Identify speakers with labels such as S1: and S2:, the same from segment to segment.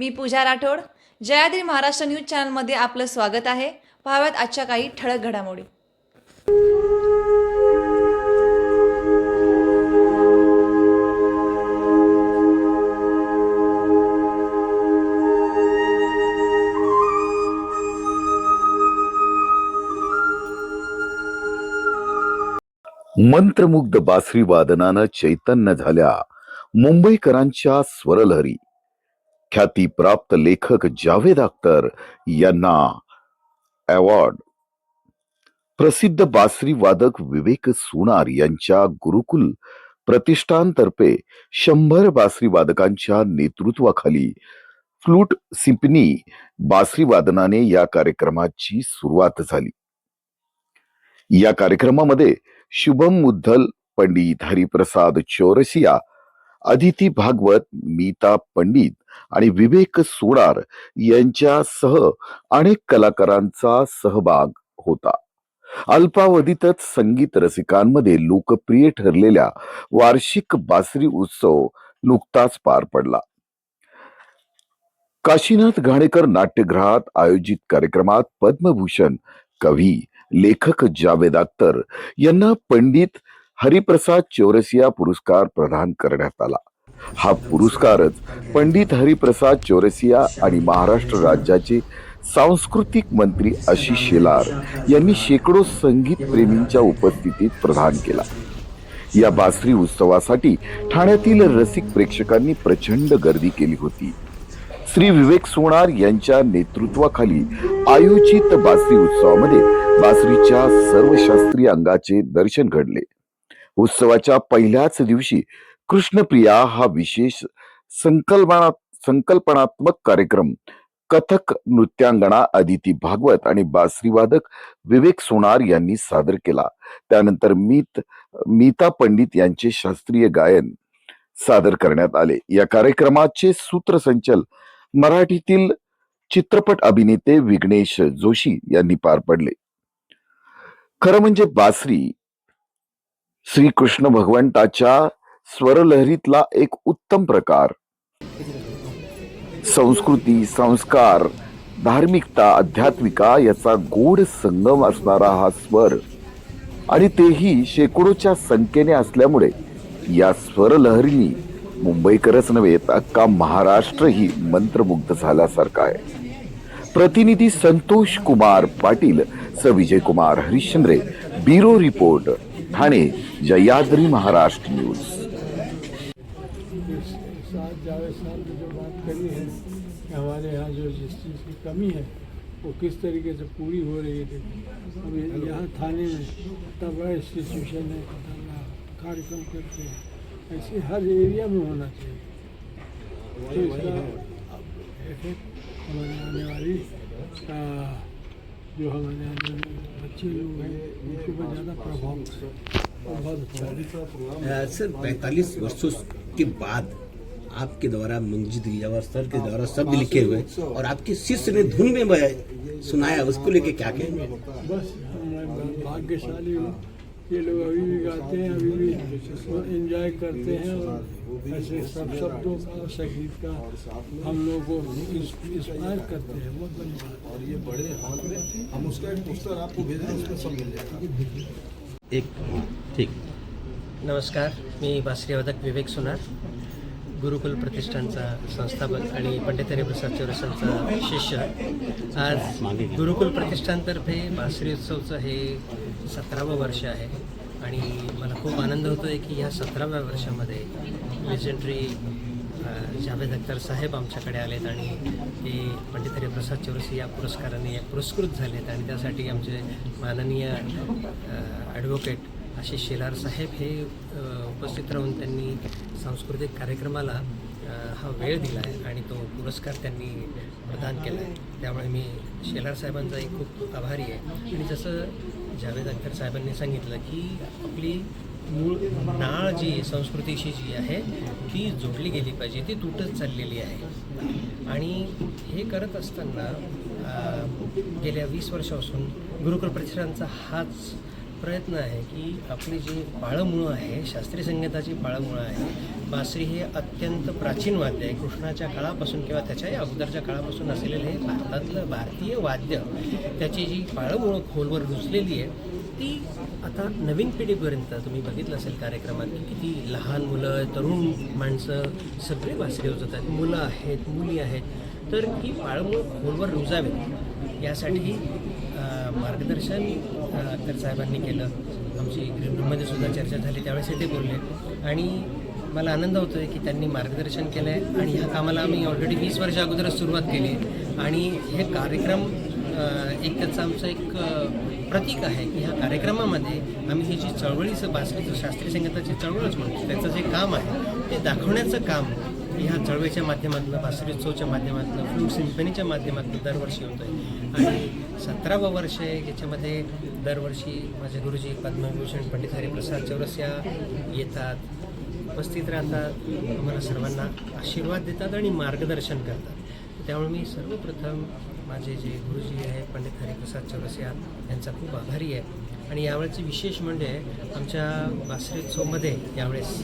S1: मी पूजा Rathod. Jayadri Maharashtra news चॅनलमध्ये आपलं स्वागत आहे. पाहाव्यात आजच्या काही ठळक घडामोडी.
S2: मंत्रमुग्ध बासरी वादनानं चैतन्य झाल्या मुंबईकरांच्या स्वरलहरी. ख्यातीप्राप्त लेखक जावेद अख्तर यांना अवॉर्ड. प्रसिद्ध बासरी वादक विवेक सोनार यांच्या गुरुकुल प्रतिष्ठानतर्फे 100 बासरी वादकांच्या नेतृत्वाखाली फ्लूट सिम्फनी बासरी वादनाने या कार्यक्रमाची सुरुवात झाली. या कार्यक्रमामध्ये शुभम मुद्दल, पंडित हरिप्रसाद चौरसिया, अदिती भागवत, मीता पंडित आणि विवेक सोनार यांच्यासह अनेक कलाकारांचा सहभाग होता. अल्पावधीतच संगीत रसिकांमध्ये लोकप्रिय ठरलेल्या वार्षिक बासरी उत्सव नुकताच पार पडला. काशीनाथ घाणेकर नाट्यगृहात आयोजित कार्यक्रमात पद्मभूषण कवी लेखक जावेद अख्तर यांना पंडित हरिप्रसाद चौरसिया पुरस्कार प्रदान करण्यात आला. हा पुरस्कारच पंडित हरिप्रसाद चौरसिया आणि महाराष्ट्र राज्याचे सांस्कृतिक मंत्री आशिष शेलार यांनी शेकडो संगीत प्रेमींच्या उपस्थितीत प्रदान केला. या बासरी उत्सवासाठी ठाण्यातील रसिक प्रेक्षकांनी प्रचंड गर्दी केली होती. श्री विवेक सोनार यांच्या नेतृत्वाखाली आयोजित बासरी उत्सवामध्ये बासरीच्या सर्व शास्त्रीय अंगाचे दर्शन घडले. उत्सवाच्या पहिल्याच दिवशी कृष्णप्रिया हा विशेष संकल्पनात्मक कार्यक्रम कथक नृत्यांगना अदिती भागवत आणि बासरी वादक विवेक सोनार यांनी सादर केला. त्यानंतर मीता पंडित यांचे शास्त्रीय गायन सादर करण्यात आले. या कार्यक्रमाचे सूत्रसंचलन मराठीतील चित्रपट अभिनेते विघ्नेश जोशी यांनी पार पडले. खरं म्हणजे बासरी श्रीकृष्ण भगवंताच्या स्वरलहरीतला एक उत्तम प्रकार. संस्कृती, संस्कार, धार्मिकता, आध्यात्मिका याचा गोड संगम असणारा हा स्वर, आणि तेही शेकडोच्या संख्येने असल्यामुळे या स्वरलहरीनी मुंबईकरच नव्हे तर अख्खा महाराष्ट्रही मंत्रमुग्ध झाल्यासारखा आहे. प्रतिनिधी Santosh Kumar Patil, Vijay Kumar Harishchandre, bureau report, Thane, Jayadri Maharashtra news.
S3: Javed sahab ने जो बात करी है कि हमारे यहाँ जो जिस चीज़ की कमी है वो किस तरीके से पूरी हो रही है. अभी यहाँ थाने में इतना बड़ा इंस्टीट्यूशन है, इतना बड़ा कार्यक्रम करते हैं, ऐसे हर एरिया में होना चाहिए. तो इसका इफेक्ट हमारे आने वाली जो हमारे आने वाले बच्चे लोग हैं उनके ऊपर ज़्यादा प्रभाव बहुत अच्छा.
S4: सर 45 वर्षों के बाद आपके द्वारा मंजीदगी अवस्थर के द्वारा शब्द लिखे हुए और आपके शिष्य ने धुन में सुनाया, उसको लेके क्या कहेंगे?
S3: बस मैं भाग्यशाली हूँ. ये लोग अभी भी गाते हैं, अभी भी एंजॉय करते हैं, और ऐसे सब शब्दों का और संगीत का हम लोगों को इंस्पायर करते हैं. बहुत बड़ी बात.
S5: और ये बड़े हॉल में हम उसका एक पोस्टर आपको भेज रहे हैं, उसमें सब मिल जाएगा.
S4: एक ठीक.
S6: नमस्कार, मी बासरी वादक विवेक सोनार, गुरुकुल प्रतिष्ठानचा संस्थापक आणि पंडित हरिप्रसाद चौरसियांचा शिष्य. आज गुरुकुल प्रतिष्ठानतर्फे बासरी उत्सवचं हे 17वं वर्ष आहे आणि मला खूप आनंद होतो आहे की ह्या 17व्या वर्षामध्ये लेजेंडरी जावेद अख्तर साहेब आमच्याकडे आलेत आणि ते पंडित हरिप्रसाद चौरसिया पुरस्काराने पुरस्कृत झालेत. आणि त्यासाठी आमचे माननीय ॲडव्होकेट आशिष शेलार साहेब हे उपस्थित राहून त्यांनी सांस्कृतिक कार्यक्रमाला हा वेळ दिला आहे आणि तो पुरस्कार त्यांनी प्रदान केला आहे. त्यामुळे मी शेलार साहेबांचाही खूप आभारी आहे. आणि जसं जावेद अख्तर साहेबांनी सांगितलं की आपली मूळ नाळ जी संस्कृतीशी जी आहे ती जोडली गेली पाहिजे, ती तुटत चाललेली आहे. आणि हे करत असताना गेल्या 20 वर्षापासून गुरुकुल प्रतिष्ठानचा हाच प्रयत्न आहे की आपली जी पाळंमुळं आहे, शास्त्रीय संगीताची पाळंमुळं आहे, बासरी हे अत्यंत प्राचीन वाद्य आहे. कृष्णाच्या काळापासून किंवा त्याच्याही अगोदरच्या काळापासून असलेलं हे भारतातलं भारतीय वाद्य, त्याची जी पाळंमुळं खोलवर रुजलेली आहे ती आता नवीन पिढीपर्यंत तुम्ही बघितलं असेल कार्यक्रमात की किती लहान मुलं, तरुण माणसं सगळे बासरी वाजवत आहेत, मुलं आहेत, मुली आहेत. तर ही पाळंमुळं खोलवर रुजावेत यासाठी मार्गदर्शन अख्तर साहेबांनी केलं. आमची ग्रीन रूममध्ये सुद्धा चर्चा झाली, त्यावेळेस ते बोलले आणि मला आनंद होतो आहे की त्यांनी मार्गदर्शन केलं आहे. आणि ह्या कामाला आम्ही ऑलरेडी 20 वर्षा अगोदरच सुरुवात केली आहे आणि हे कार्यक्रम एक त्याचं आमचं एक प्रतीक आहे की ह्या कार्यक्रमामध्ये आम्ही ही जी चळवळीचं बासरीचं शास्त्रीय संगीताची चळवळच म्हणतो त्याचं जे काम आहे ते दाखवण्याचं काम ह्या चळवळीच्या माध्यमातून, बासरी उत्सवच्या माध्यमातून, फ्लूट सिम्फनीच्या माध्यमातून दरवर्षी होतो आहे. आणि 17वं वर्ष आहे याच्यामध्ये दरवर्षी माझे गुरुजी पद्मविभूषण पंडित हरिप्रसाद चौरसिया येतात, उपस्थित राहतात, आम्हाला सर्वांना आशीर्वाद देतात आणि मार्गदर्शन करतात. त्यामुळे मी सर्वप्रथम माझे जे गुरुजी आहे पंडित हरिप्रसाद चौरसिया यांचा खूप आभारी आहे. आणि यावेळेचे विशेष म्हणजे आमच्या बासरी उत्सवमध्ये यावेळेस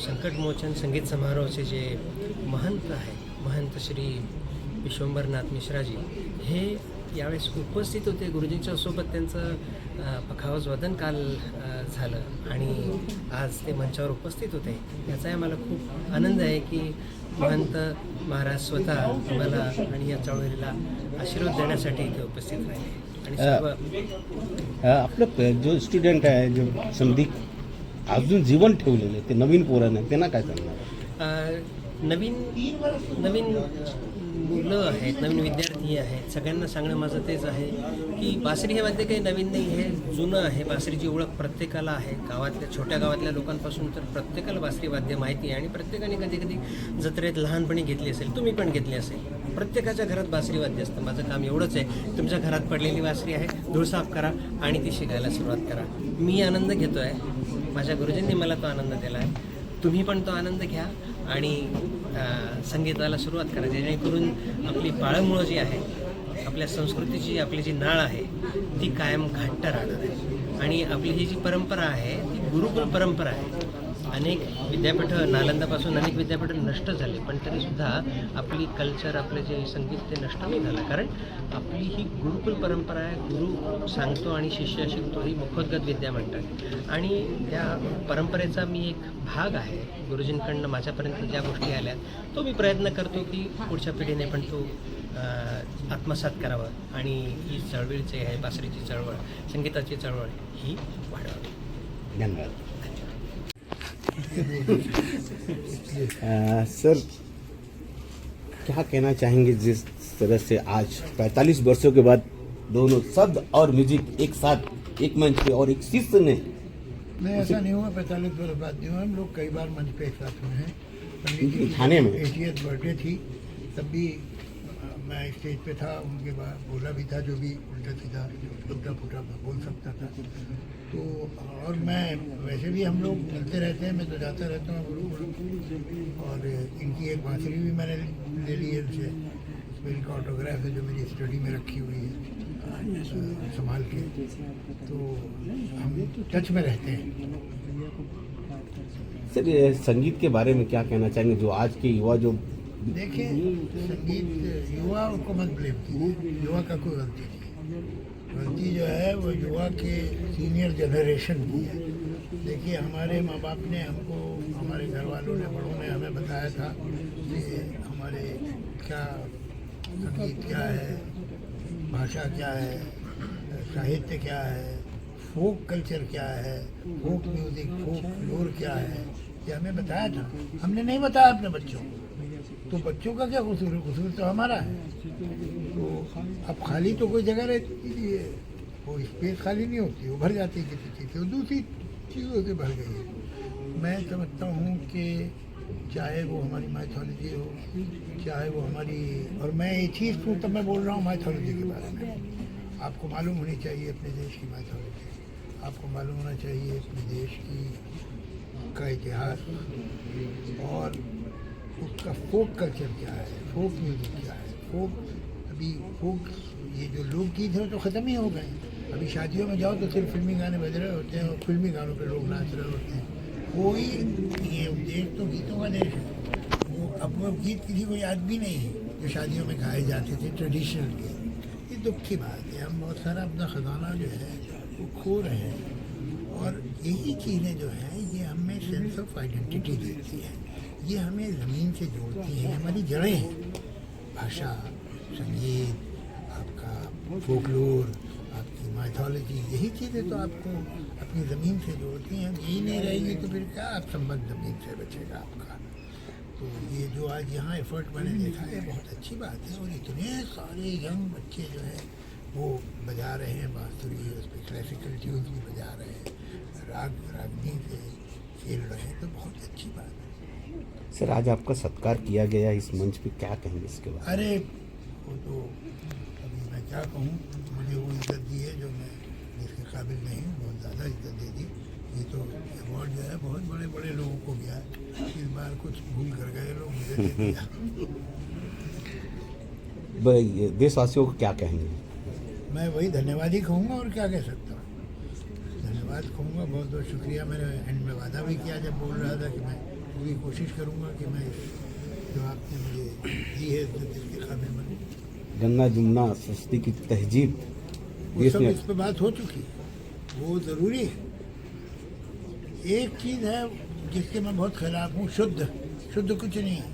S6: संकटमोचन संगीत समारोहाचे जे महंत आहेत, महंत श्री विश्वंभरनाथ मिश्राजी, हे यावेळेस उपस्थित होते. गुरुजींच्या सोबत त्यांचं पखावज वदन काल झालं आणि आज ते मंचावर उपस्थित होते. याचाही मला खूप आनंद आहे की महंत महाराज स्वतः आम्हाला आणि या चळवळीला आशीर्वाद देण्यासाठी इथे उपस्थित राहिले. आणि सर्व
S4: आपलं जो स्टुडंट आहे, जो संधी अजून जीवन ठेवलेलं आहे, ते नवीन पोरांना त्यांना काय सांगणार?
S6: नवीन नवीन मुलं आहेत, नवीन विद्यार्थी आहेत, सगळ्यांना सांगणं माझं तेच आहे की बासरी हे वाद्य काही नवीन नाही, हे जुनं आहे. बासरीची ओळख प्रत्येकाला आहे, गावातल्या छोट्या गावातल्या लोकांपासून तर प्रत्येकाला बासरी वाद्य माहिती आहे. आणि प्रत्येकाने कधी कधी जत्रेत लहानपणी घेतली असेल, तुम्ही पण घेतली असेल. प्रत्येकाच्या घरात बासरी वाद्य असतं. माझं काम एवढंच आहे, तुमच्या घरात पडलेली बासरी आहे, धूळ साफ करा आणि ती शिकायला सुरुवात करा. मी आनंद घेतो आहे, माझ्या गुरुजींनी मला तो आनंद दिला आहे. तुम्ही पण तो आनंद घ्या आणि संगीताला सुरुवात करा, जेणेकरून आपली पाळंमुळं जी आहे, आपल्या संस्कृतीची आपली जी नाळ आहे ती कायम घट्ट राहणार आहे. आणि आपली ही जी परंपरा आहे ती गुरुकुल परंपरा आहे. अनेक विद्यापीठं, नालंदापासून अनेक विद्यापीठं नष्ट झाले, पण तरीसुद्धा आपली कल्चर, आपलं जे संगीत ते नष्ट नाही झालं, कारण आपली ही गुरुकुल परंपरा आहे. गुरु सांगतो आणि शिष्य शिकतो, ही मुखोद्गत विद्या म्हणतात. आणि त्या परंपरेचा मी एक भाग आहे. गुरुजींकडनं माझ्यापर्यंत ज्या गोष्टी आल्या तो मी प्रयत्न करतो की पुढच्या पिढीने पण तो आत्मसात करावं आणि ही चळवळीची आहे, बासरीची चळवळ, संगीताची चळवळ ही वाढवावी.
S4: धन्यवाद. सर, क्या कहना चाहेंगे जिस तरह से आज 45 वर्षों के बाद दोनों शब्द और म्यूजिक एक साथ एक मंच पे और एक शिष्य ने?
S3: नहीं, ऐसा नहीं हुआ. 45 वर्ष बाद नहीं हुआ. हम लोग कई बार मंच पे एक साथ हुए हैं. पंडित जी
S4: थाने में
S3: 80th बर्थडे थी, तब भी मैं स्टेज पे था. उनके बाद बोला भी था, जो भी उल्टा सीधा टूटा फूटा बोल सकता था. तो और मैं वैसे भी हम लोग मिलते रहते हैं, मैं तो जाता रहता हूँ गुरुकुल. और इनकी एक बांसुरी भी मैंने ले ली है उनसे. उसमें इनका ऑटोग्राफ है जो मेरी स्टडी में रखी हुई है संभाल के. तो हम टच में रहते हैं.
S4: सर, ये संगीत के बारे में क्या कहना चाहेंगे जो आज के युवा जो?
S3: देखिए, संगीत युवा को मत ब्लेम कीजिए. युवा का कोई गलती नहीं. गलती जो है वो युवा के सीनियर जनरेशन की है. देखिए, हमारे माँ बाप ने हमको, हमारे घर वालों ने, बड़ों ने हमें बताया था कि हमारे क्या संगीत क्या है, भाषा क्या है, साहित्य क्या है, फोक कल्चर क्या है, फोक म्यूज़िक, फोक फ्लोर क्या है, ये हमें बताया था. हमने नहीं बताया अपने बच्चों को. तो बच्चों का क्या कसूर है? कसूर तो हमारा है. तो अब खाली तो कोई जगह रहती है, वो स्पेस खाली नहीं होती, वो भर जाती है किसी चीज़ से, वो दूसरी चीज़ों से भर गई है. मैं समझता हूँ कि चाहे वो हमारी माइथोलॉजी हो, चाहे वो हमारी, और मैं एथीस्ट हूँ तब मैं बोल रहा हूँ माइथोलॉजी के बारे में. आपको मालूम होनी चाहिए अपने देश की माइथोलॉजी. आपको मालूम होना चाहिए अपने देश का इतिहास और उसका फोक कल्चर क्या है, फोक म्यूज़िक क्या है. फोक, अभी फोक, ये जो लोकगीत है तो ख़त्म ही हो गए.
S7: अभी शादियों में जाओ तो सिर्फ फिल्मी गाने बज रहे होते हैं और फिल्मी गानों पे लोग नाच रहे होते हैं। कोई ये देश तो गीतों का देश है, वो अब वो गीत किसी को याद भी नहीं है जो शादियों में गाए जाते थे ट्रेडिशनल गीत। ये दुख की बात है, हम बहुत सारा अपना खजाना जो है वो खो रहे हैं। और यही चीज़ें जो हैं ये हमें सेंस ऑफ आइडेंटिटी देती है, ये हमें ज़मीन से जोड़ती हैं, हमारी जड़ें हैं। भाषा, संगीत, आपका फोकलोर, आपकी माइथोलॉजी, यही चीज़ें तो आपको अपनी ज़मीन से जोड़ती हैं। यही नहीं रहेगी तो फिर क्या आप संबंध ज़मीन से बचेगा आपका। तो ये जो आज यहाँ एफर्ट मैंने देखा है बहुत अच्छी बात है। और इतने सारे यंग बच्चे जो हैं वो बजा रहे हैं बांसुरी, उस पर क्लासिकल ट्यून्स भी बजा रहे हैं, रागनी से खेल रहे हैं, तो बहुत अच्छी बात है।
S4: सर, आज आपका सत्कार किया गया इस मंच पे, क्या कहेंगे इसके बाद?
S7: अरे वो तो अभी मैं क्या कहूँ, मुझे वो इज्जत दी है जो मैं जिसके काबिल नहीं हूँ, बहुत ज़्यादा इज्जत दे दी। ये तो अवार्ड जो है बहुत बड़े बड़े लोगों को गया है, इस बार कुछ भूल कर गए लोग, मुझे दे दिया।
S4: देशवासियों को क्या कहेंगे?
S7: मैं वही धन्यवाद ही कहूँगा, और क्या कह सकता हूँ। धन्यवाद कहूँगा, बहुत बहुत शुक्रिया। मैंने एंड में वादा भी किया जब बोल रहा था कि मैं पूरी कोशिश करूँगा कि मैं जो आपने मुझे दी है इसके काबिल बनूँ।
S4: गंगा जमुना सरस्वती की तहजीब
S7: वो सब इस पर बात हो चुकी है, वो ज़रूरी है। एक चीज़ है जिसके मैं बहुत खिलाफ हूँ, शुद्ध कुछ नहीं है।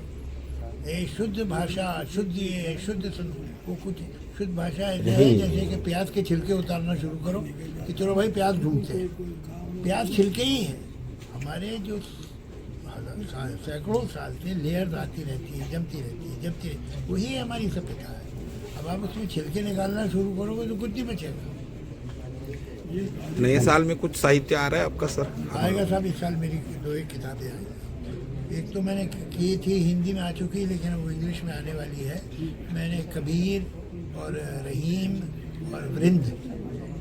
S7: ये शुद्ध भाषा, शुद्ध ये शुद्ध वो कुछ शुद्ध भाषा ऐसे है जैसे कि प्याज के छिलके उतारना शुरू करो कि चलो भाई प्याज ढूंढते हैं। प्याज छिलके ही हैं हमारे, जो सैकड़ों साल से लेयर्स आती रहती है, जमती रहती है, वही हमारी सभ्यता है। अब आप उसमें छिलके निकालना शुरू करोगे तो कुछ नहीं बचेगा।
S5: नए साल में कुछ साहित्य आ रहा है आपका सर?
S7: आएगा साहब, इस साल मेरी 2 किताबें आई। एक तो मैंने की थी, हिंदी में आ चुकी, लेकिन वो इंग्लिश में आने वाली है। मैंने कबीर और रहीम और वृंद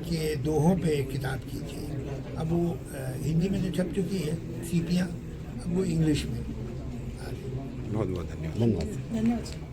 S7: के दोहों पे एक किताब की थी। अब वो हिंदी में तो छप चुकी है सीपियाँ, अब वो इंग्लिश में।
S5: बहुत बहुत धन्यवाद।
S4: धन्यवाद।